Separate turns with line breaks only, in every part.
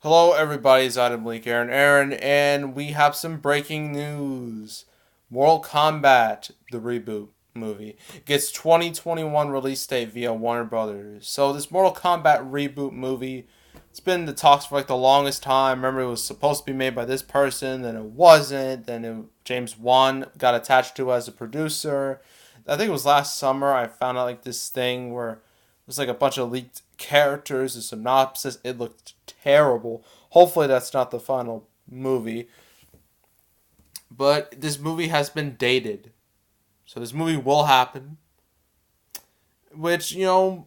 Hello, everybody. It's Adam Bleak, Aaron, and we have some breaking news. Mortal Kombat, the reboot movie, gets 2021 release date via Warner Brothers. So this Mortal Kombat reboot movie, it's been in the talks for like the longest time. Remember, it was supposed to be made by this person, then it wasn't. James Wan got attached to as a producer. I think it was last summer. I found out like this thing where it was like a bunch of leaked characters, a synopsis. It looked terrible. Hopefully, that's not the final movie. But this movie has been dated. So this movie will happen. Which, I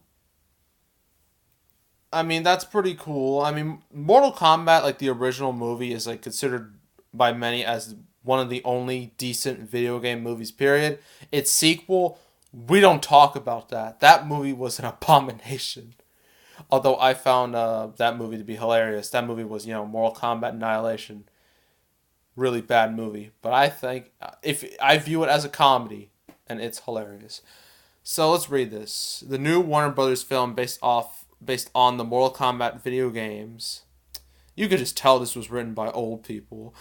mean, that's pretty cool. I mean, Mortal Kombat, like the original movie, is like considered by many as one of the only decent video game movies, period. Its sequel, we don't talk about that. That movie was an abomination. Although I found that movie to be hilarious. That movie was, Mortal Kombat Annihilation. Really bad movie. But I think if I view it as a comedy, and it's hilarious. So let's read this. The new Warner Brothers film based on the Mortal Kombat video games. You could just tell this was written by old people.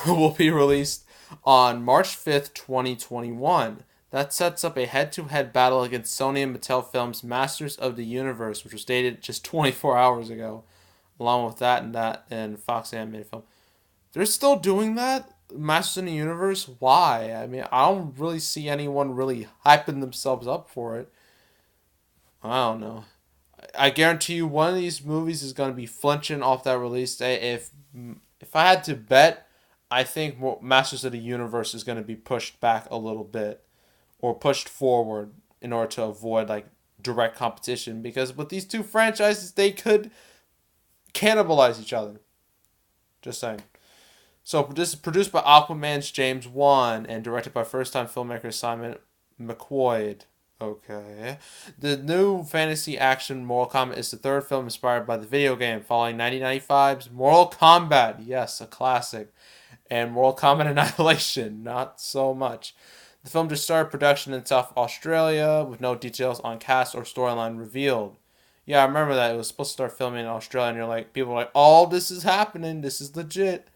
Will be released on March 5th, 2021. That sets up a head-to-head battle against Sony and Mattel Films' Masters of the Universe, which was dated just 24 hours ago. Along with that and Fox animated film. They're still doing that? Masters of the Universe? Why? I mean, I don't really see anyone really hyping themselves up for it. I don't know. I guarantee you one of these movies is going to be flinching off that release date. If I had to bet, I think Masters of the Universe is going to be pushed back a little bit or pushed forward in order to avoid like direct competition, because with these two franchises they could cannibalize each other. Just saying. So this is produced by Aquaman's James Wan and directed by first-time filmmaker Simon McQuoid. Okay. The new fantasy action Mortal Kombat is the third film inspired by the video game, following 1995's Mortal Kombat. Yes, a classic. And Mortal Kombat Annihilation. Not so much. The film just started production in South Australia, with no details on cast or storyline revealed. Yeah, I remember that. It was supposed to start filming in Australia, and people were like, oh, this is happening. This is legit.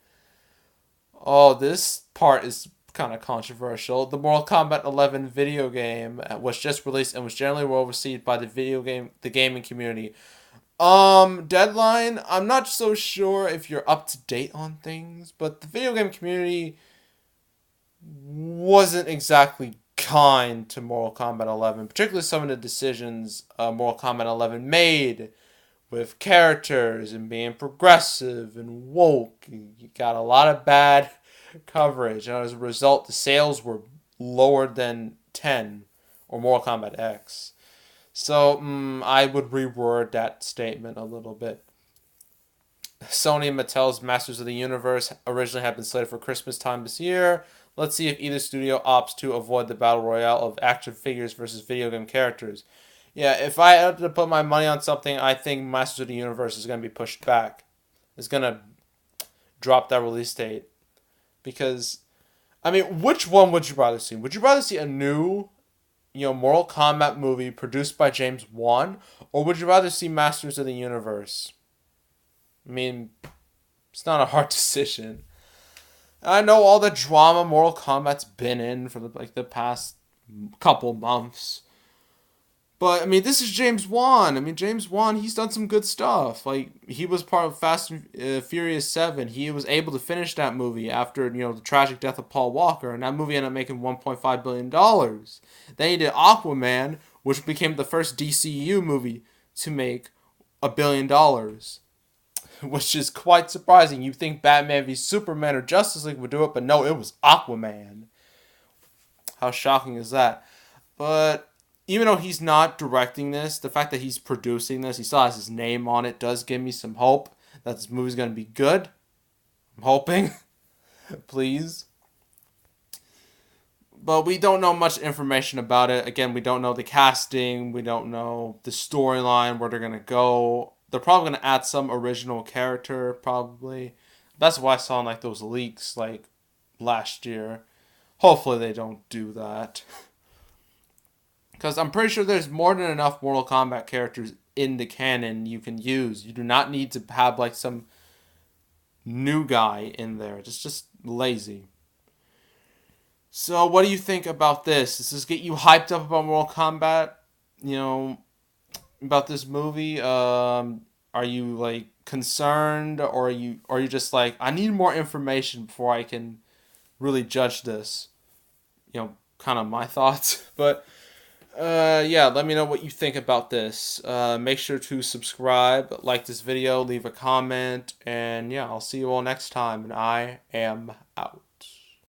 Oh, this part is kind of controversial. The Mortal Kombat 11 video game was just released and was generally well received by the gaming community. Deadline, I'm not so sure if you're up to date on things, but the video game community wasn't exactly kind to Mortal Kombat 11, particularly some of the decisions Mortal Kombat 11 made with characters and being progressive and woke. You got a lot of bad coverage, and as a result, the sales were lower than 10 or Mortal Kombat X. So I would reword that statement a little bit. Sony and Mattel's Masters of the Universe originally had been slated for Christmas time this year. Let's see if either studio opts to avoid the battle royale of action figures versus video game characters. Yeah, if I had to put my money on something, I think Masters of the Universe is going to be pushed back. It's going to drop that release date. Because, I mean, which one would you rather see? Would you rather see a new, Mortal Kombat movie produced by James Wan? Or would you rather see Masters of the Universe? I mean, it's not a hard decision. I know all the drama Mortal Kombat's been in for the past couple months. But, I mean, this is James Wan. I mean, James Wan, he's done some good stuff. Like, he was part of Fast and Furious 7. He was able to finish that movie after, the tragic death of Paul Walker. And that movie ended up making $1.5 billion. Then he did Aquaman, which became the first DCU movie to make $1 billion. Which is quite surprising. You think Batman v Superman or Justice League would do it, but no, it was Aquaman. How shocking is that? But even though he's not directing this, the fact that he's producing this, he still has his name on it, does give me some hope that this movie's going to be good. I'm hoping. Please. But we don't know much information about it. Again, we don't know the casting. We don't know the storyline, where they're going to go. They're probably going to add some original character, probably. That's what I saw in like those leaks like last year. Hopefully they don't do that. Because I'm pretty sure there's more than enough Mortal Kombat characters in the canon you can use. You do not need to have like some new guy in there. Just lazy. So what do you think about this? Does this get you hyped up about Mortal Kombat? You know, about this movie? Are you like concerned, or are you just like, I need more information before I can really judge this? Kind of my thoughts. But yeah, let me know what you think about this. Make sure to subscribe, like this video, leave a comment, and yeah, I'll see you all next time. And I am out.